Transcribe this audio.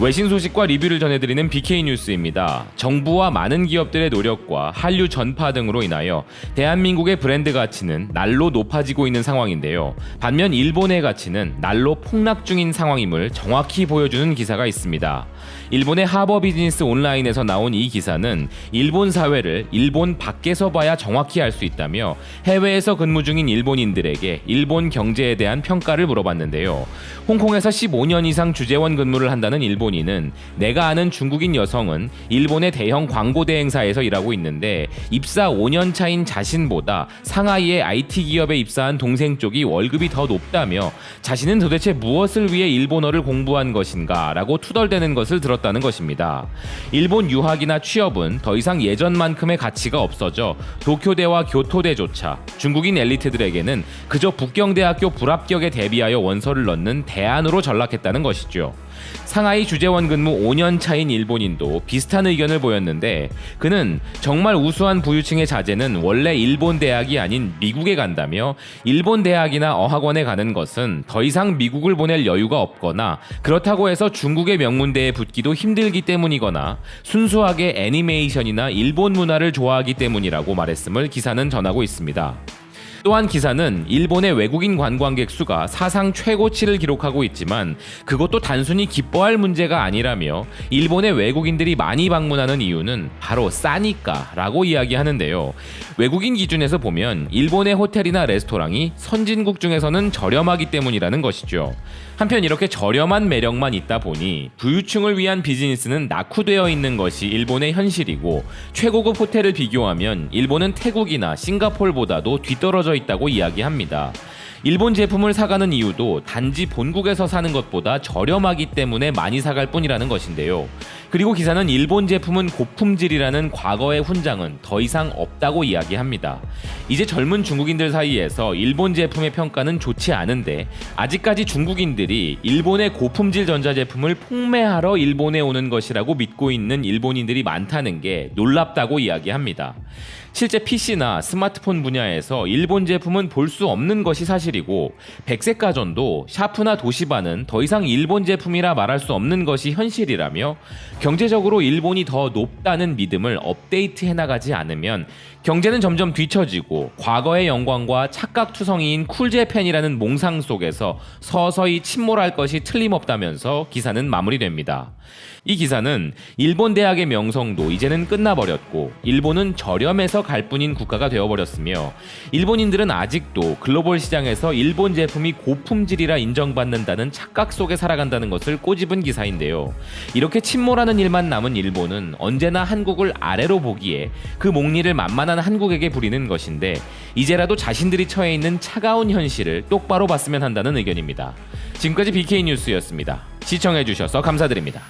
외신 소식과 리뷰를 전해드리는 BK뉴스입니다. 정부와 많은 기업들의 노력과 한류 전파 등으로 인하여 대한민국의 브랜드 가치는 날로 높아지고 있는 상황인데요. 반면 일본의 가치는 날로 폭락 중인 상황임을 정확히 보여주는 기사가 있습니다. 일본의 하버 비즈니스 온라인에서 나온 이 기사는 일본 사회를 일본 밖에서 봐야 정확히 알 수 있다며 해외에서 근무 중인 일본인들에게 일본 경제에 대한 평가를 물어봤는데요. 홍콩에서 15년 이상 주재원 근무를 한다는 일본인은 내가 아는 중국인 여성은 일본의 대형 광고 대행사에서 일하고 있는데 입사 5년 차인 자신보다 상하이의 IT 기업에 입사한 동생 쪽이 월급이 더 높다며 자신은 도대체 무엇을 위해 일본어를 공부한 것인가 라고 투덜대는 것을 들었다는 것입니다. 일본 유학이나 취업은 더 이상 예전만큼의 가치가 없어져 도쿄대와 교토대조차 중국인 엘리트들에게는 그저 북경대학교 불합격에 대비하여 원서를 넣는 대안으로 전락했다는 것이죠. 상하이 주재원 근무 5년 차인 일본인도 비슷한 의견을 보였는데 그는 정말 우수한 부유층의 자제는 원래 일본 대학이 아닌 미국에 간다며 일본 대학이나 어학원에 가는 것은 더 이상 미국을 보낼 여유가 없거나 그렇다고 해서 중국의 명문대에 붙기도 힘들기 때문이거나 순수하게 애니메이션이나 일본 문화를 좋아하기 때문이라고 말했음을 기사는 전하고 있습니다. 또한 기사는 일본의 외국인 관광객 수가 사상 최고치를 기록하고 있지만 그것도 단순히 기뻐할 문제가 아니라며 일본의 외국인들이 많이 방문하는 이유는 바로 싸니까 라고 이야기하는데요. 외국인 기준에서 보면 일본의 호텔이나 레스토랑이 선진국 중에서는 저렴하기 때문이라는 것이죠. 한편 이렇게 저렴한 매력만 있다 보니 부유층을 위한 비즈니스는 낙후되어 있는 것이 일본의 현실이고 최고급 호텔을 비교하면 일본은 태국이나 싱가포르보다도 뒤떨어져 있다고 이야기합니다. 일본 제품을 사가는 이유도 단지 본국에서 사는 것보다 저렴하기 때문에 많이 사갈 뿐이라는 것인데요. 그리고 기사는 일본 제품은 고품질이라는 과거의 훈장은 더 이상 없다고 이야기합니다. 이제 젊은 중국인들 사이에서 일본 제품의 평가는 좋지 않은데 아직까지 중국인들이 일본의 고품질 전자제품을 폭매하러 일본에 오는 것이라고 믿고 있는 일본인들이 많다는 게 놀랍다고 이야기합니다. 실제 PC나 스마트폰 분야에서 일본 제품은 볼 수 없는 것이 사실이고 백색가전도 샤프나 도시바는 더 이상 일본 제품이라 말할 수 없는 것이 현실이라며 경제적으로 일본이 더 높다는 믿음을 업데이트해 나가지 않으면 경제는 점점 뒤처지고 과거의 영광과 착각투성이인 쿨재팬이라는 몽상 속에서 서서히 침몰할 것이 틀림없다면서 기사는 마무리됩니다. 이 기사는 일본 대학의 명성도 이제는 끝나버렸고 일본은 저렴해서 갈 뿐인 국가가 되어버렸으며 일본인들은 아직도 글로벌 시장에서 일본 제품이 고품질이라 인정받는다는 착각 속에 살아간다는 것을 꼬집은 기사인데요. 이렇게 침몰하는 일만 남은 일본은 언제나 한국을 아래로 보기에 그 목리를 만만한 한국에게 부리는 것인데 이제라도 자신들이 처해 있는 차가운 현실을 똑바로 봤으면 한다는 의견입니다. 지금까지 BK뉴스였습니다. 시청해주셔서 감사드립니다.